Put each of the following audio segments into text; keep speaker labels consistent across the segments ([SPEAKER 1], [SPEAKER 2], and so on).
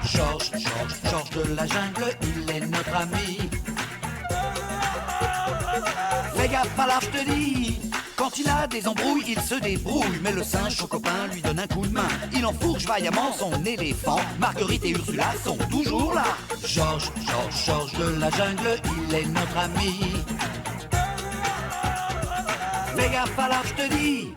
[SPEAKER 1] Georges de la jungle, il est notre ami. Fais gaffe à l'arche, je te dis. Quand il a des embrouilles, il se débrouille. Mais le singe, son copain, lui donne un coup de main. Il enfourche vaillamment son éléphant. Marguerite et Ursula sont toujours là. Georges de la jungle, il est notre ami. Fais gaffe à l'arche, je te dis.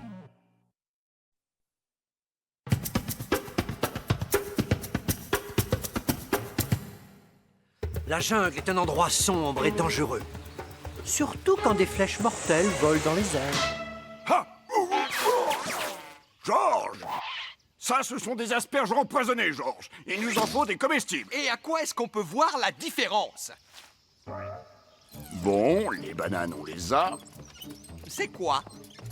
[SPEAKER 2] La jungle est un endroit sombre et dangereux. Surtout quand des flèches mortelles volent dans les airs.
[SPEAKER 3] Ha! Georges! Ça, ce sont des asperges empoisonnées, Georges. Il nous en faut des comestibles.
[SPEAKER 4] Et à quoi est-ce qu'on peut voir la différence?
[SPEAKER 3] Bon, les bananes, on les a.
[SPEAKER 4] C'est quoi?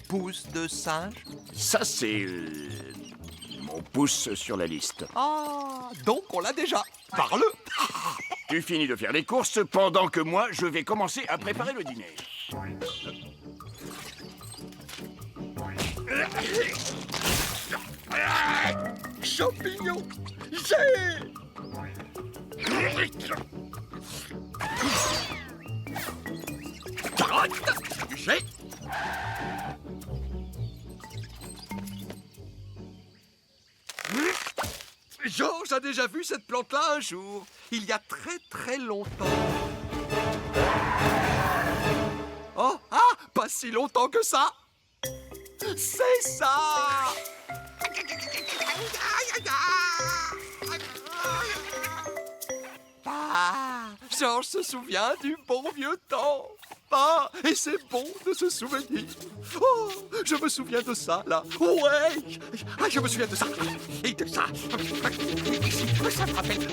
[SPEAKER 4] Pouce de singe?
[SPEAKER 3] Ça, c'est... mon pouce sur la liste.
[SPEAKER 4] Ah, donc on l'a déjà. Parle!
[SPEAKER 3] Tu finis de faire les courses pendant que moi, je vais commencer à préparer le dîner.
[SPEAKER 4] Champignons! J'ai... Carottes! J'ai... Georges a déjà vu cette plante-là un jour, il y a très longtemps. Oh, ah, pas si longtemps que ça. C'est ça. Ah, Georges se souvient du bon vieux temps. Ah, et c'est bon de se souvenir. Oh, je me souviens de ça, là. Ouais. Ah, je me souviens de ça. Et de ça. Ça me rappelle.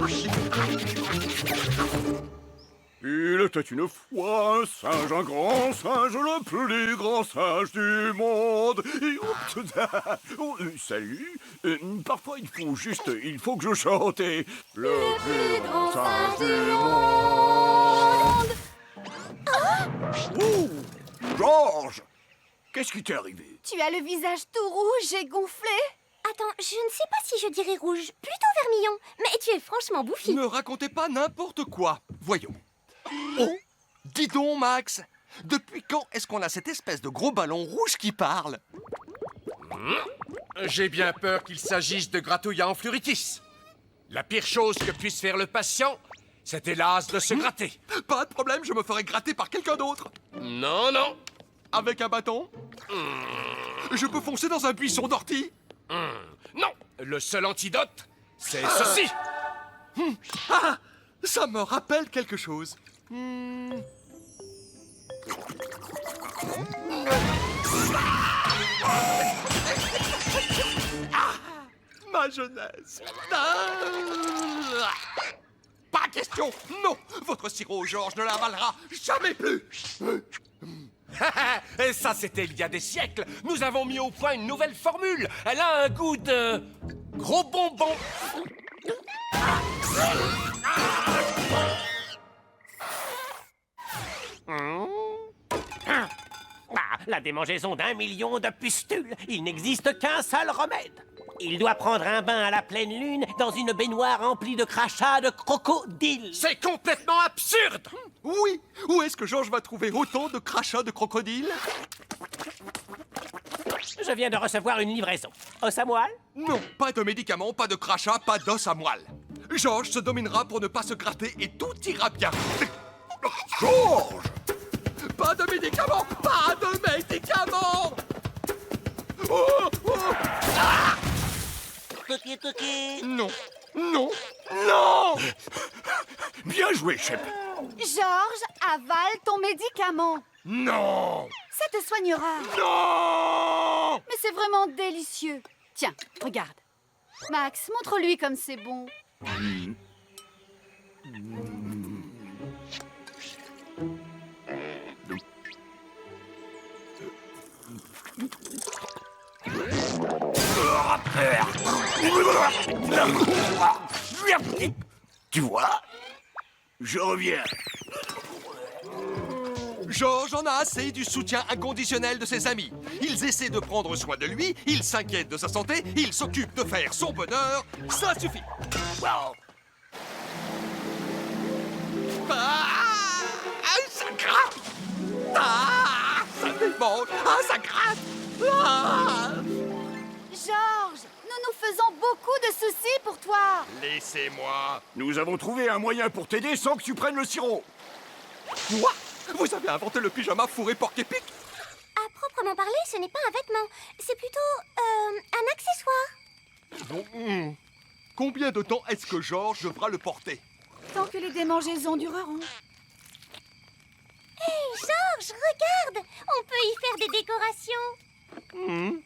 [SPEAKER 3] Il était une fois un singe, un grand singe, le plus grand singe du monde. Et oh, salut. Parfois, il faut que je chante. Le plus grand singe du monde. Oh, Georges, qu'est-ce qui t'est arrivé?
[SPEAKER 5] Tu as le visage tout rouge et gonflé.
[SPEAKER 6] Attends, je ne sais pas si je dirais rouge, plutôt vermillon. Mais tu es franchement bouffi.
[SPEAKER 4] Ne racontez pas n'importe quoi. Voyons. Oh, dis donc, Max. Depuis quand est-ce qu'on a cette espèce de gros ballon rouge qui parle?
[SPEAKER 7] J'ai bien peur qu'il s'agisse de gratouillant en fluoritis. La pire chose que puisse faire le patient, c'est hélas de se gratter.
[SPEAKER 4] Pas de problème, je me ferai gratter par quelqu'un d'autre.
[SPEAKER 7] Non, non.
[SPEAKER 4] Avec un bâton? Je peux foncer dans un buisson d'ortie?
[SPEAKER 7] Non, le seul antidote, c'est ceci.
[SPEAKER 4] Ah, ça me rappelle quelque chose. Ah, ma jeunesse. Ah. Pas question. Non, votre sirop, Georges, ne l'avalera jamais plus.
[SPEAKER 7] Et ça, c'était il y a des siècles. Nous avons mis au point une nouvelle formule. Elle a un goût de gros bonbon.
[SPEAKER 8] La démangeaison d'1 million de pustules. Il n'existe qu'un seul remède. Il doit prendre un bain à la pleine lune dans une baignoire remplie de crachats de crocodiles.
[SPEAKER 7] C'est complètement absurde.
[SPEAKER 4] Oui, où est-ce que Georges va trouver autant de crachats de crocodiles?
[SPEAKER 8] Je viens de recevoir une livraison. Os à moelle?
[SPEAKER 4] Non, pas de médicaments, pas de crachats, pas d'os à moelle. Georges se dominera pour ne pas se gratter et tout ira bien.
[SPEAKER 3] Georges!
[SPEAKER 4] Pas de médicaments! Pas de médicaments! Oh, oh. Ah! Non, non, non!
[SPEAKER 3] Bien joué, Shep.
[SPEAKER 5] Georges, avale ton médicament.
[SPEAKER 3] Non!
[SPEAKER 5] Ça te soignera.
[SPEAKER 3] Non!
[SPEAKER 5] Mais c'est vraiment délicieux. Tiens, regarde. Max, montre-lui comme c'est bon.
[SPEAKER 3] Tu vois? Je reviens.
[SPEAKER 4] Georges en a assez du soutien inconditionnel de ses amis. Ils essaient de prendre soin de lui, ils s'inquiètent de sa santé, ils s'occupent de faire son bonheur. Ça suffit.
[SPEAKER 8] Wow.
[SPEAKER 4] Ça gratte. Ah, ça démonte. Ah, ça gratte. Ah.
[SPEAKER 5] Georges, nous nous faisons beaucoup de soucis pour toi.
[SPEAKER 4] Laissez-moi.
[SPEAKER 3] Nous avons trouvé un moyen pour t'aider sans que tu prennes le sirop.
[SPEAKER 4] Quoi? Vous avez inventé le pyjama fourré porc-épic?
[SPEAKER 6] À proprement parler, ce n'est pas un vêtement. C'est plutôt un accessoire.
[SPEAKER 4] Combien de temps est-ce que Georges devra le porter?
[SPEAKER 5] Tant que les démangeaisons dureront.
[SPEAKER 6] Hé, Georges, regarde! On peut y faire des décorations.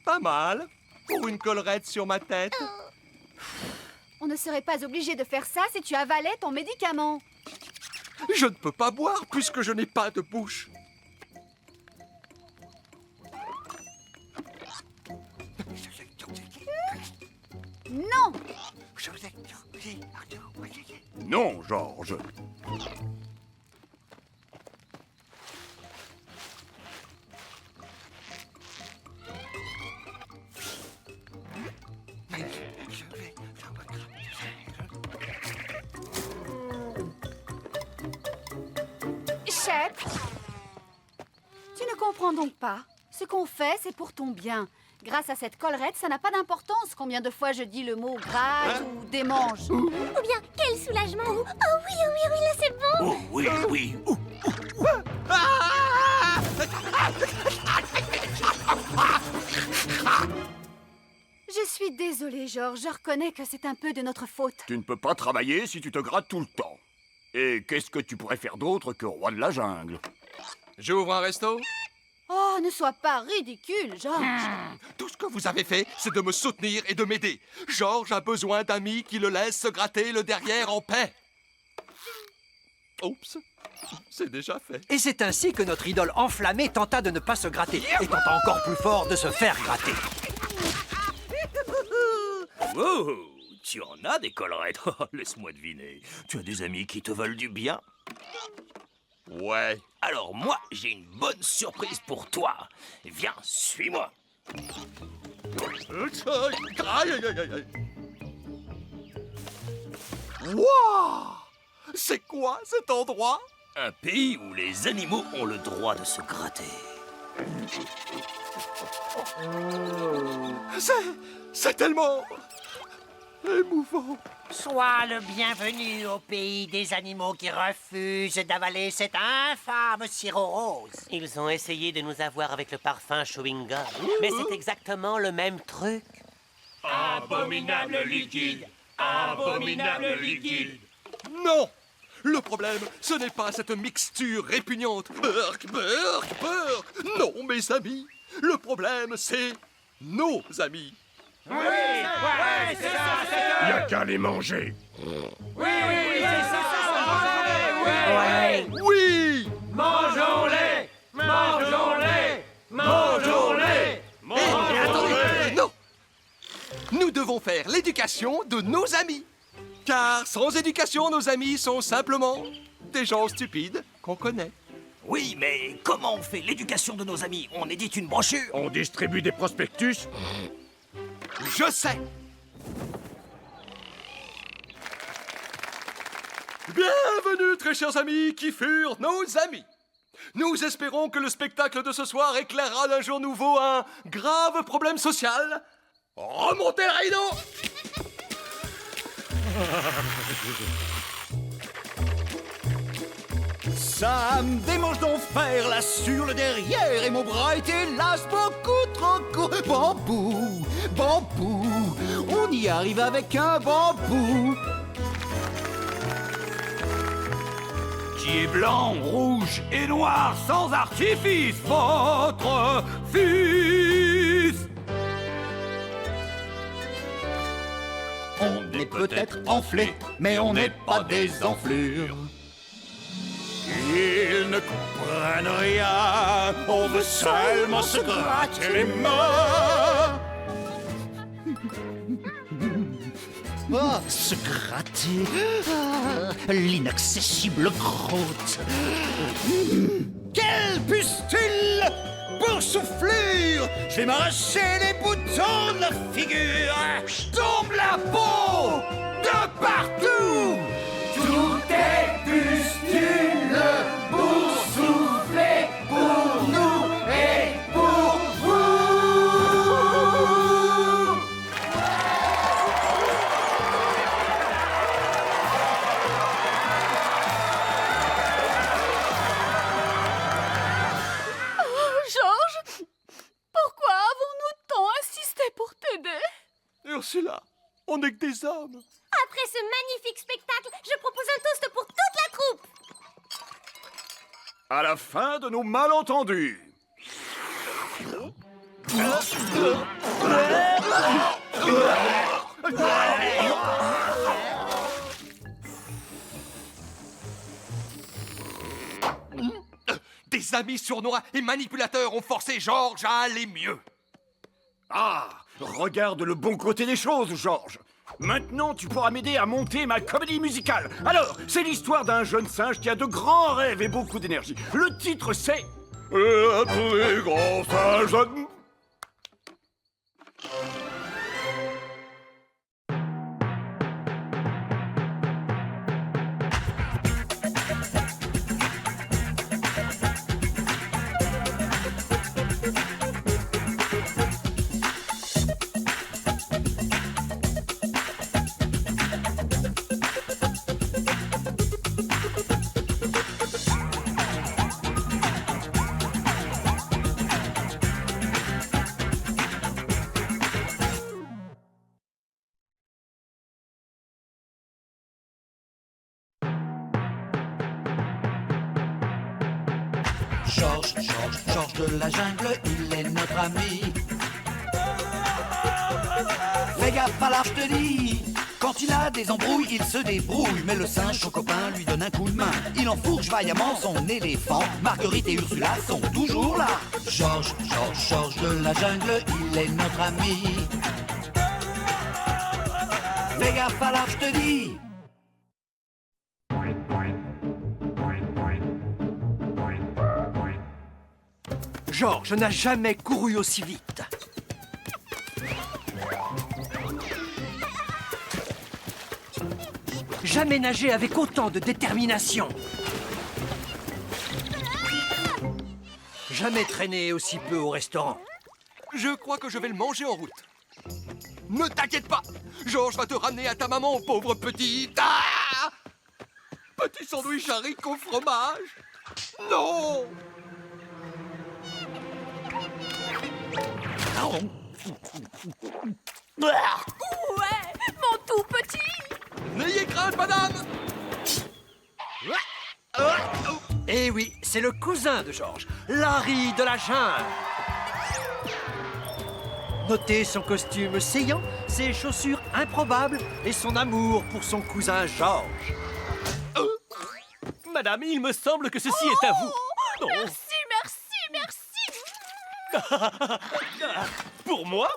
[SPEAKER 4] Pas mal. Pour une collerette sur ma tête.
[SPEAKER 5] On ne serait pas obligé de faire ça si tu avalais ton médicament.
[SPEAKER 4] Je ne peux pas boire puisque je n'ai pas de bouche.
[SPEAKER 5] Non!
[SPEAKER 3] Non, Georges.
[SPEAKER 5] Shep, tu ne comprends donc pas. Ce qu'on fait, c'est pour ton bien. Grâce à cette collerette, ça n'a pas d'importance combien de fois je dis le mot gratte ou démange.
[SPEAKER 6] Ou bien, quel soulagement. Oh oui, là c'est bon.
[SPEAKER 1] Oh oui, oui.
[SPEAKER 5] Je suis désolée, Georges. Je reconnais que c'est un peu de notre faute.
[SPEAKER 3] Tu ne peux pas travailler si tu te grattes tout le temps. Et qu'est-ce que tu pourrais faire d'autre que roi de la jungle?
[SPEAKER 4] J'ouvre un resto?
[SPEAKER 5] Oh, ne sois pas ridicule, Georges.
[SPEAKER 4] Tout ce que vous avez fait, c'est de me soutenir et de m'aider. Georges a besoin d'amis qui le laissent se gratter le derrière en paix. Oups, c'est déjà fait.
[SPEAKER 2] Et c'est ainsi que notre idole enflammée tenta de ne pas se gratter, et tenta encore plus fort de se faire gratter.
[SPEAKER 1] Oh, tu en as des collerettes. Laisse-moi deviner. Tu as des amis qui te veulent du bien?
[SPEAKER 4] Ouais.
[SPEAKER 1] Alors moi, j'ai une bonne surprise pour toi. Viens, suis-moi.
[SPEAKER 4] Wouah! C'est quoi cet endroit?
[SPEAKER 1] Un pays où les animaux ont le droit de se gratter.
[SPEAKER 4] C'est tellement émouvant.
[SPEAKER 8] Sois le bienvenu au pays des animaux qui refusent d'avaler cet infâme sirop rose. Ils ont essayé de nous avoir avec le parfum chewing gum, mais c'est exactement le même truc.
[SPEAKER 7] Abominable liquide! Abominable liquide!
[SPEAKER 4] Non! Le problème, ce n'est pas cette mixture répugnante. Burk, burk, burk. Non, mes amis. Le problème, c'est nos amis.
[SPEAKER 7] Il n'y a qu'à les manger.
[SPEAKER 4] Oui!
[SPEAKER 7] Mangeons-les! Mangeons-les! Mangeons-les!
[SPEAKER 4] Eh, attendez, non! Nous devons faire l'éducation de nos amis. Car sans éducation, nos amis sont simplement des gens stupides qu'on connaît.
[SPEAKER 1] Oui, mais comment on fait l'éducation de nos amis? On édite une brochure.
[SPEAKER 7] On distribue des prospectus.
[SPEAKER 4] Je sais! Bienvenue, très chers amis, qui furent nos amis. Nous espérons que le spectacle de ce soir éclairera d'un jour nouveau un grave problème social. Remontez le rideau!
[SPEAKER 1] Ça me démange d'enfer là sur le derrière et mon bras est hélas beaucoup trop court. Bambou, bambou, on y arrive avec un bambou. Qui est blanc, rouge et noir sans artifice, votre fils. On est peut-être enflé, mais on n'est pas des enflures. Ils ne comprennent rien, on veut seulement se gratter les mains. Oh, se gratter, l'inaccessible croûte. Quelle pustule pour soufflure. Je vais m'arracher les boutons de la figure. Je tombe la peau de partout. Tout est pustule.
[SPEAKER 5] pour t'aider.
[SPEAKER 4] Ursula, on n'est que des hommes.
[SPEAKER 6] Après ce magnifique spectacle, je propose un toast pour toute la troupe.
[SPEAKER 3] À la fin de nos malentendus.
[SPEAKER 4] Des amis sournois et manipulateurs ont forcé Georges à aller mieux.
[SPEAKER 3] Ah, regarde le bon côté des choses, Georges. Maintenant, tu pourras m'aider à monter ma comédie musicale. Alors, c'est l'histoire d'un jeune singe qui a de grands rêves et beaucoup d'énergie. Le titre, c'est... Le plus grand singe...
[SPEAKER 1] Georges de la jungle, il est notre ami. Fais gaffe à l'arche, je te dis. Quand il a des embrouilles, il se débrouille. Mais le singe, son copain, lui donne un coup de main. Il enfourche vaillamment son éléphant. Marguerite et Ursula sont toujours là. Georges de la jungle, il est notre ami. Fais gaffe à l'arche, je te dis.
[SPEAKER 2] Georges n'a jamais couru aussi vite. Jamais nagé avec autant de détermination. Jamais traîné aussi peu au restaurant.
[SPEAKER 4] Je crois que je vais le manger en route. Ne t'inquiète pas, Georges va te ramener à ta maman, pauvre petit... Ah, petit sandwich haricot fromage. Non.
[SPEAKER 5] Ouais, mon tout petit.
[SPEAKER 4] N'ayez crainte, madame.
[SPEAKER 2] Eh oui, c'est le cousin de Georges, Larry de la jungle. Notez son costume saillant, ses chaussures improbables et son amour pour son cousin Georges.
[SPEAKER 9] Madame, il me semble que ceci est à vous. Oh.
[SPEAKER 5] Merci.
[SPEAKER 9] Pour moi?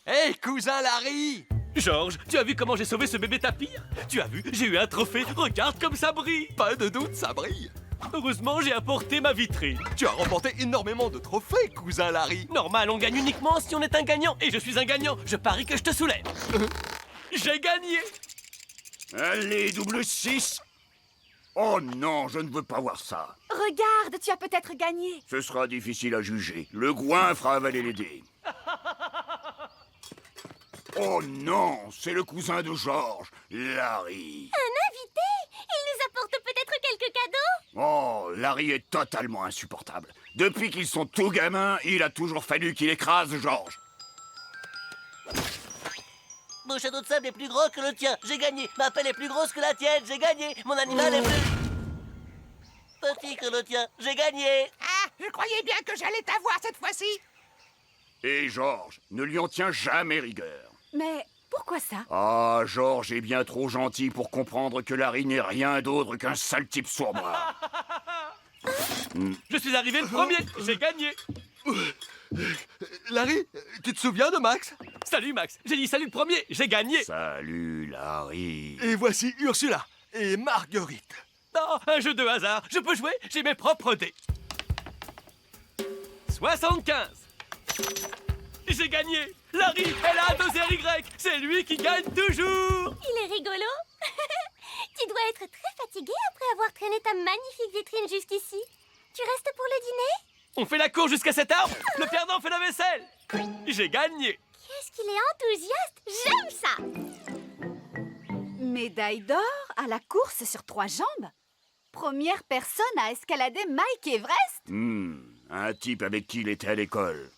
[SPEAKER 4] Hé, cousin Larry.
[SPEAKER 9] Georges, tu as vu comment j'ai sauvé ce bébé tapir? Tu as vu, j'ai eu un trophée. Regarde comme ça brille.
[SPEAKER 4] Pas de doute, ça brille.
[SPEAKER 9] Heureusement, j'ai apporté ma vitrine.
[SPEAKER 4] Tu as remporté énormément de trophées, cousin Larry.
[SPEAKER 9] Normal, on gagne uniquement si on est un gagnant. Et je suis un gagnant. Je parie que je te soulève. J'ai gagné.
[SPEAKER 3] Allez, double 6. Oh non, je ne veux pas voir ça.
[SPEAKER 5] Regarde, tu as peut-être gagné.
[SPEAKER 3] Ce sera difficile à juger. Le goin fera avaler les dés. Oh non, c'est le cousin de Georges, Larry.
[SPEAKER 6] Un invité? Il nous apporte peut-être quelques cadeaux?
[SPEAKER 3] Oh, Larry est totalement insupportable. Depuis qu'ils sont tout gamins, il a toujours fallu qu'il écrase Georges.
[SPEAKER 8] Mon château de sable est plus gros que le tien. J'ai gagné. Ma pelle est plus grosse que la tienne. J'ai gagné. Mon animal est plus petit que le tien. J'ai gagné.
[SPEAKER 10] Ah, je croyais bien que j'allais t'avoir cette fois-ci.
[SPEAKER 3] Et Georges ne lui en tient jamais rigueur.
[SPEAKER 5] Mais pourquoi ça?
[SPEAKER 3] Ah, Georges est bien trop gentil pour comprendre que Larry n'est rien d'autre qu'un sale type sournois.
[SPEAKER 9] Je suis arrivé le premier. J'ai gagné.
[SPEAKER 4] Larry, tu te souviens de Max?
[SPEAKER 9] Salut Max. J'ai dit salut le premier. J'ai gagné.
[SPEAKER 3] Salut, Larry.
[SPEAKER 4] Et voici Ursula et Marguerite.
[SPEAKER 9] Non, un jeu de hasard. Je peux jouer. J'ai mes propres dés. 75. J'ai gagné. Larry est là, 2RY. C'est lui qui gagne toujours.
[SPEAKER 6] Il est rigolo. Tu dois être très fatigué après avoir traîné ta magnifique vitrine jusqu'ici. Tu restes pour le dîner?
[SPEAKER 9] On fait la course jusqu'à cet arbre. Le perdant fait la vaisselle. J'ai gagné.
[SPEAKER 6] Qu'est-ce qu'il est enthousiaste. J'aime ça.
[SPEAKER 5] Médaille d'or à la course sur 3 jambes. Première personne à escalader Mike Everest.
[SPEAKER 3] Un type avec qui il était à l'école.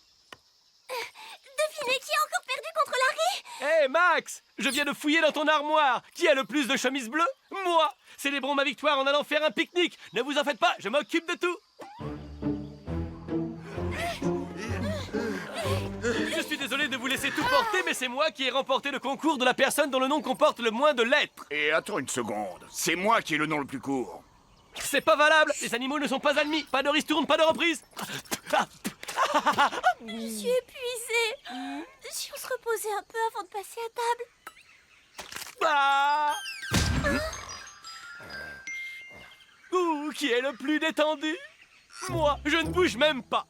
[SPEAKER 9] Hé, Max! Je viens de fouiller dans ton armoire. Qui a le plus de chemises bleues? Moi! Célébrons ma victoire en allant faire un pique-nique. Ne vous en faites pas, je m'occupe de tout. Je suis désolé de vous laisser tout porter, mais c'est moi qui ai remporté le concours de la personne dont le nom comporte le moins de lettres.
[SPEAKER 3] Et attends une seconde, c'est moi qui ai le nom le plus court.
[SPEAKER 9] C'est pas valable. Les animaux ne sont pas admis. Pas de ristourne, pas de reprise.
[SPEAKER 6] Je suis épuisée. Si on se reposait un peu avant de passer à table.
[SPEAKER 9] Ah. Ouh, qui est le plus détendu? Moi, je ne bouge même pas.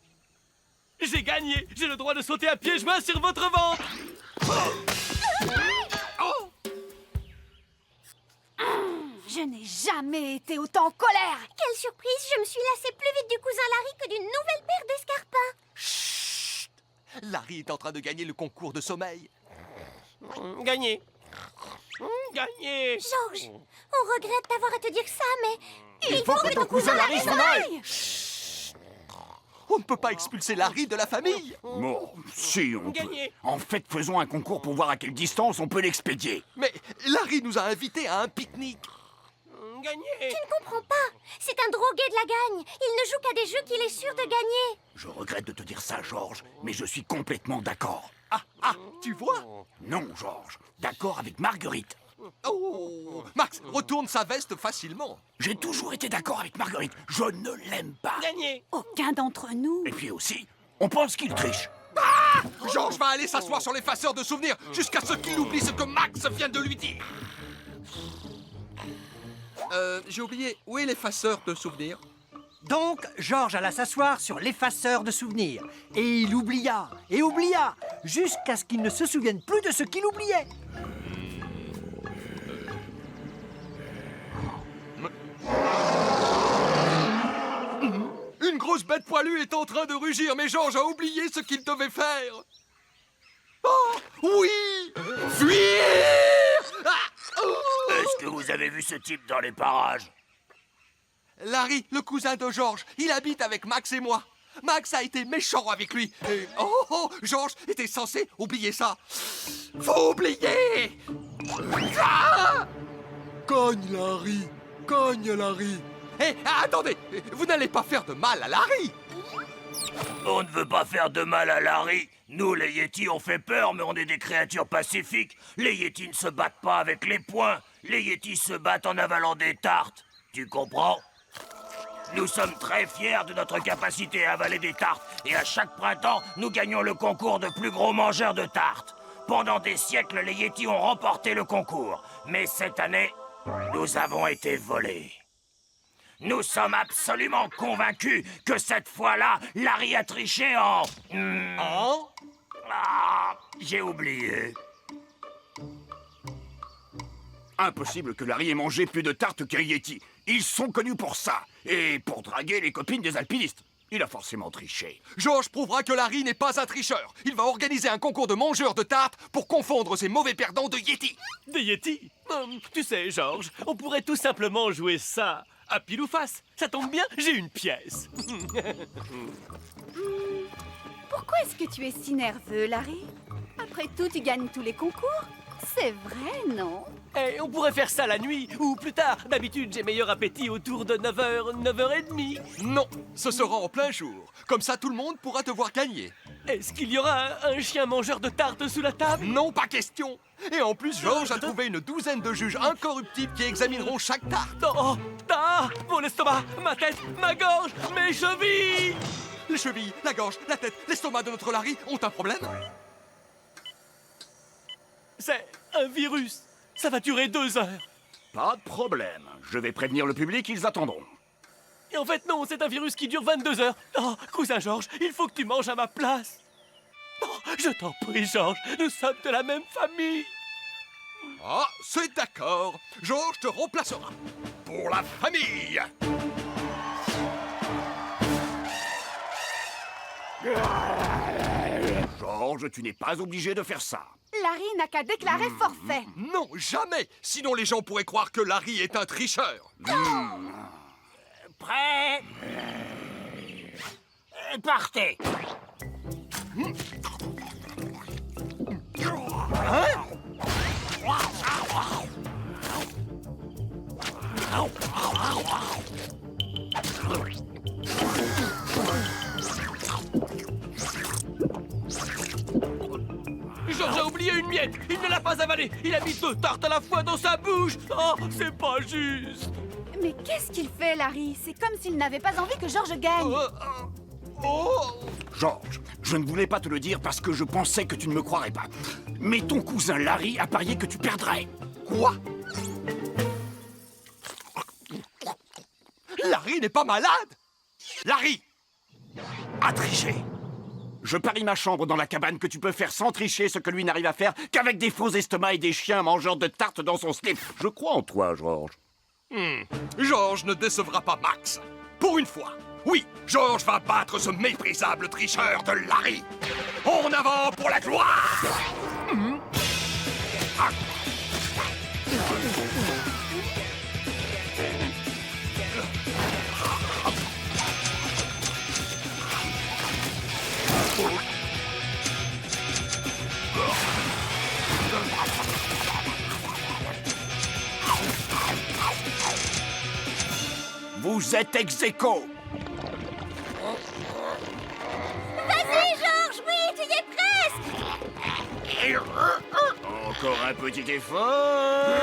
[SPEAKER 9] J'ai gagné. J'ai le droit de sauter à pieds joints sur votre ventre.
[SPEAKER 5] Je n'ai jamais été autant en colère.
[SPEAKER 6] Quelle surprise, je me suis lassée plus vite du cousin Larry que d'une nouvelle paire d'escarpins.
[SPEAKER 4] Chut! Larry est en train de gagner le concours de sommeil.
[SPEAKER 9] Gagné. Gagné.
[SPEAKER 6] Georges, on regrette d'avoir à te dire ça, mais il faut que
[SPEAKER 5] ton cousin Larry s'en aille.
[SPEAKER 4] On ne peut pas expulser Larry de la famille.
[SPEAKER 3] Bon, si on peut.
[SPEAKER 9] Gagné.
[SPEAKER 3] En fait, faisons un concours pour voir à quelle distance on peut l'expédier.
[SPEAKER 4] Mais Larry nous a invités à un pique-nique.
[SPEAKER 9] Gagné.
[SPEAKER 6] tu ne comprends pas. C'est un drogué de la gagne. Il ne joue qu'à des jeux qu'il est sûr de gagner.
[SPEAKER 3] Je regrette de te dire ça, Georges, mais je suis complètement d'accord.
[SPEAKER 4] Tu vois?
[SPEAKER 3] Non, Georges, d'accord avec Marguerite.
[SPEAKER 4] Oh, Max, retourne sa veste facilement.
[SPEAKER 3] J'ai toujours été d'accord avec Marguerite. Je ne l'aime pas.
[SPEAKER 9] Gagné.
[SPEAKER 5] Aucun d'entre nous.
[SPEAKER 3] Et puis aussi, on pense qu'il triche.
[SPEAKER 4] Georges va aller s'asseoir sur l'effaceur de souvenirs jusqu'à ce qu'il oublie ce que Max vient de lui dire. J'ai oublié, où est l'effaceur de souvenirs?
[SPEAKER 2] Donc, Georges alla s'asseoir sur l'effaceur de souvenirs. Et il oublia, et oublia, jusqu'à ce qu'il ne se souvienne plus de ce qu'il oubliait.
[SPEAKER 4] Une grosse bête poilue est en train de rugir, mais Georges a oublié ce qu'il devait faire. Oh, oui! Fuir!
[SPEAKER 3] Est-ce que vous avez vu ce type dans les parages?
[SPEAKER 4] Larry, le cousin de Georges, il habite avec Max et moi. Max a été méchant avec lui. Et Georges était censé oublier ça. Faut oublier! Cogne, Larry! Cogne, Larry! Hé, attendez! Vous n'allez pas faire de mal à Larry!
[SPEAKER 3] On ne veut pas faire de mal à Larry. Nous, les Yetis, on fait peur, mais on est des créatures pacifiques. Les Yetis ne se battent pas avec les poings. Les Yetis se battent en avalant des tartes. Tu comprends? Nous sommes très fiers de notre capacité à avaler des tartes. Et à chaque printemps, nous gagnons le concours de plus gros mangeurs de tartes. Pendant des siècles, les Yetis ont remporté le concours. Mais cette année, nous avons été volés. Nous sommes absolument convaincus que cette fois-là, Larry a triché en... j'ai oublié. Impossible que Larry ait mangé plus de tartes qu'un Yeti. Ils sont connus pour ça. Et pour draguer les copines des alpinistes. Il a forcément triché.
[SPEAKER 4] Georges prouvera que Larry n'est pas un tricheur. Il va organiser un concours de mangeurs de tartes pour confondre ces mauvais perdants de Yeti.
[SPEAKER 9] Des Yetis? Tu sais, Georges, on pourrait tout simplement jouer ça à pile ou face. Ça tombe bien, j'ai une pièce.
[SPEAKER 5] Pourquoi est-ce que tu es si nerveux, Larry? Après tout, tu gagnes tous les concours. C'est vrai, non?
[SPEAKER 9] Et on pourrait faire ça la nuit ou plus tard. D'habitude, j'ai meilleur appétit autour de 9h, 9h30.
[SPEAKER 4] Non, ce sera en plein jour. Comme ça, tout le monde pourra te voir gagner.
[SPEAKER 9] Est-ce qu'il y aura un chien mangeur de tartes sous la table?
[SPEAKER 4] Non, pas question. Et en plus, Georges a trouvé une douzaine de juges incorruptibles qui examineront chaque tarte.
[SPEAKER 9] Oh, mon estomac, ma tête, ma gorge, mes chevilles!
[SPEAKER 4] Les chevilles, la gorge, la tête, l'estomac de notre Larry ont un problème?
[SPEAKER 9] C'est un virus. Ça va durer 2 heures.
[SPEAKER 3] Pas de problème. Je vais prévenir le public, ils attendront.
[SPEAKER 9] Et en fait, non, c'est un virus qui dure 22 heures. Oh, cousin Georges, il faut que tu manges à ma place. Oh, je t'en prie, Georges, nous sommes de la même famille.
[SPEAKER 4] Ah, c'est d'accord. Georges te remplacera. Pour la famille.
[SPEAKER 3] Georges, tu n'es pas obligé de faire ça.
[SPEAKER 5] Larry n'a qu'à déclarer forfait.
[SPEAKER 4] Non, jamais. Sinon, les gens pourraient croire que Larry est un tricheur.
[SPEAKER 8] Prêt? Partez!
[SPEAKER 9] Georges a oublié une miette. Il ne l'a pas avalée. Il a mis 2 tartes à la fois dans sa bouche. Oh, c'est pas juste.
[SPEAKER 5] Mais qu'est-ce qu'il fait, Larry? C'est comme s'il n'avait pas envie que Georges gagne.
[SPEAKER 3] Georges, je ne voulais pas te le dire parce que je pensais que tu ne me croirais pas. Mais ton cousin Larry a parié que tu perdrais.
[SPEAKER 4] Quoi? Larry n'est pas malade. Larry
[SPEAKER 3] A triché. Je parie ma chambre dans la cabane que tu peux faire sans tricher ce que lui n'arrive à faire qu'avec des faux estomacs et des chiens mangeurs de tartes dans son slip. Je crois en toi, Georges.
[SPEAKER 4] Georges ne décevra pas Max. Pour une fois. Oui, Georges va battre ce méprisable tricheur de Larry. En avant pour la gloire!
[SPEAKER 3] Vous êtes ex-aequo.
[SPEAKER 6] Vas-y, Georges, oui, tu y es presque.
[SPEAKER 3] Encore un petit effort.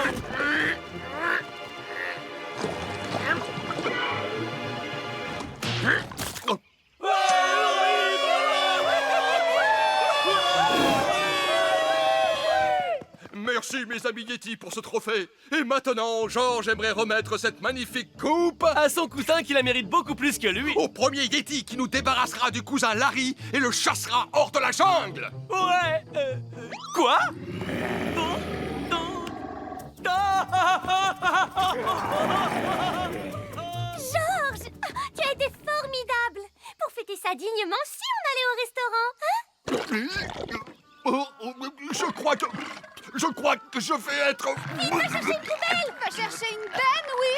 [SPEAKER 4] Merci mes amis Yeti pour ce trophée. Et maintenant, Georges aimerait remettre cette magnifique coupe
[SPEAKER 9] À son cousin qui la mérite beaucoup plus que lui.
[SPEAKER 4] au premier Yeti qui nous débarrassera du cousin Larry et le chassera hors de la jungle.
[SPEAKER 9] Ouais. Quoi?
[SPEAKER 6] Georges, tu as été formidable. Pour fêter ça dignement, si on allait au restaurant, hein?
[SPEAKER 4] Je crois que je vais être...
[SPEAKER 5] Va chercher une benne, oui.